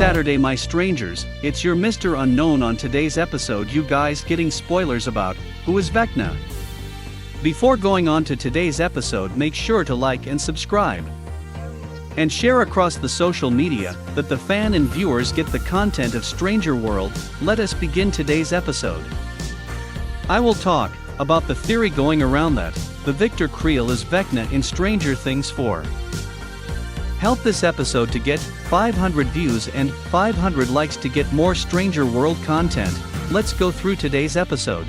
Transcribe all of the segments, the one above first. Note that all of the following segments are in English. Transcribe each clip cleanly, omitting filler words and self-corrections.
Saturday, my strangers. It's your Mr. Unknown. On today's episode, you guys getting spoilers about who is Vecna. Before going on to today's episode, make sure to like and subscribe. And share across the social media that the fan and viewers get the content of Stranger World. Let us begin today's episode. I will talk about the theory going around that the Victor Creel is Vecna in Stranger Things 4. Help this episode to get 500 views and 500 likes to get more Stranger World content. Let's go through today's episode.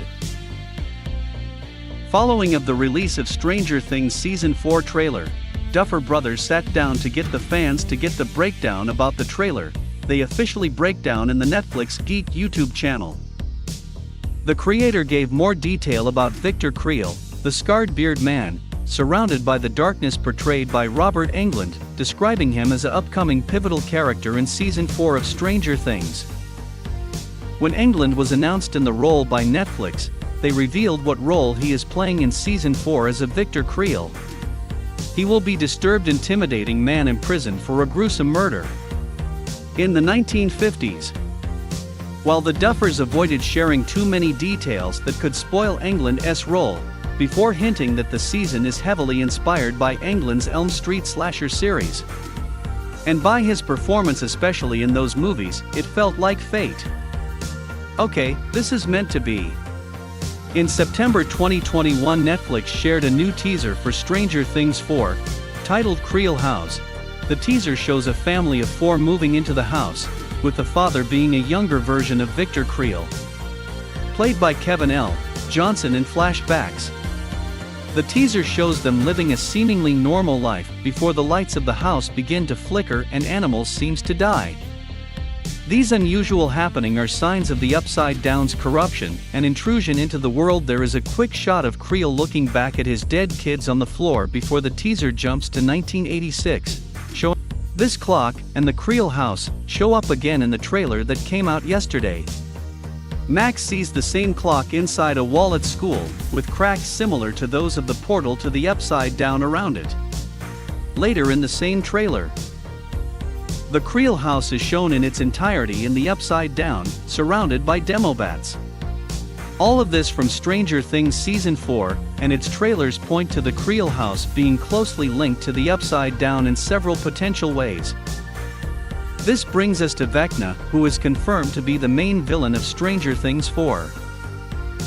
Following of the release of Stranger Things Season 4 trailer, Duffer Brothers sat down to get the fans to get the breakdown about the trailer. They officially break down in the Netflix Geek YouTube channel. The creator gave more detail about Victor Creel, the scarred beard man, surrounded by the darkness portrayed by Robert Englund, describing him as an upcoming pivotal character in Season 4 of Stranger Things. When Englund was announced in the role by Netflix, they revealed what role he is playing in Season 4 as a Victor Creel. He will be disturbed, intimidating man imprisoned for a gruesome murder. In the 1950s. While the Duffers avoided sharing too many details that could spoil Englund's role, before hinting that the season is heavily inspired by Englund's Elm Street slasher series. And by his performance, especially in those movies, it felt like fate. Okay, this is meant to be. In September 2021, Netflix shared a new teaser for Stranger Things 4, titled Creel House. The teaser shows a family of 4 moving into the house, with the father being a younger version of Victor Creel, played by Kevin L. Johnson in flashbacks. The teaser shows them living a seemingly normal life before the lights of the house begin to flicker and animals seems to die. These unusual happenings are signs of the Upside Down's corruption and intrusion into the world. There is a quick shot of Creel looking back at his dead kids on the floor before the teaser jumps to 1986, showing this clock and the Creel house show up again in the trailer that came out yesterday. Max sees the same clock inside a wall at school, with cracks similar to those of the portal to the Upside Down around it. Later in the same trailer, the Creel house is shown in its entirety in the Upside Down, surrounded by demobats. All of this from Stranger Things Season 4, and its trailers point to the Creel house being closely linked to the Upside Down in several potential ways. This brings us to Vecna, who is confirmed to be the main villain of Stranger Things 4.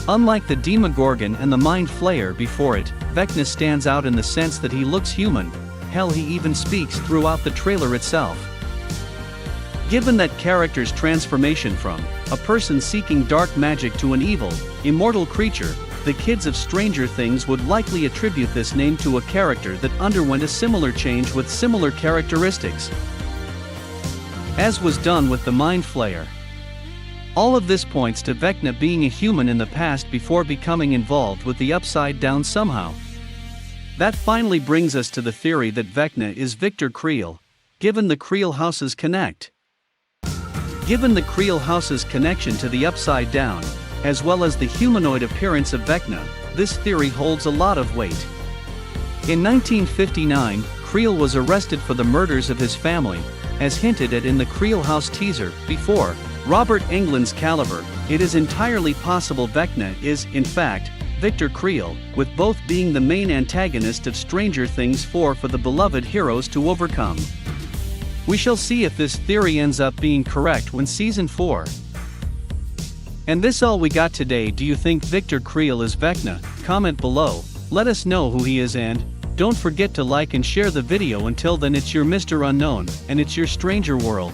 Unlike the Demogorgon and the Mind Flayer before it, Vecna stands out in the sense that he looks human. Hell, he even speaks throughout the trailer itself. Given that character's transformation from a person seeking dark magic to an evil, immortal creature, the kids of Stranger Things would likely attribute this name to a character that underwent a similar change with similar characteristics, as was done with the Mind Flayer. All of this points to Vecna being a human in the past before becoming involved with the Upside Down somehow. That finally brings us to the theory that Vecna is Victor Creel, given the Creel house's Given the Creel house's connection to the Upside Down, as well as the humanoid appearance of Vecna, this theory holds a lot of weight. In 1959, Creel was arrested for the murders of his family, as hinted at in the Creel house teaser. Before Robert Englund's caliber, it is entirely possible Vecna is, in fact, Victor Creel, with both being the main antagonist of Stranger Things 4 for the beloved heroes to overcome. We shall see if this theory ends up being correct when Season 4. And this all we got today. Do you think Victor Creel is Vecna? Comment below, let us know who he is, and don't forget to like and share the video. Until then, it's your Mr. Unknown, and it's your Stranger World.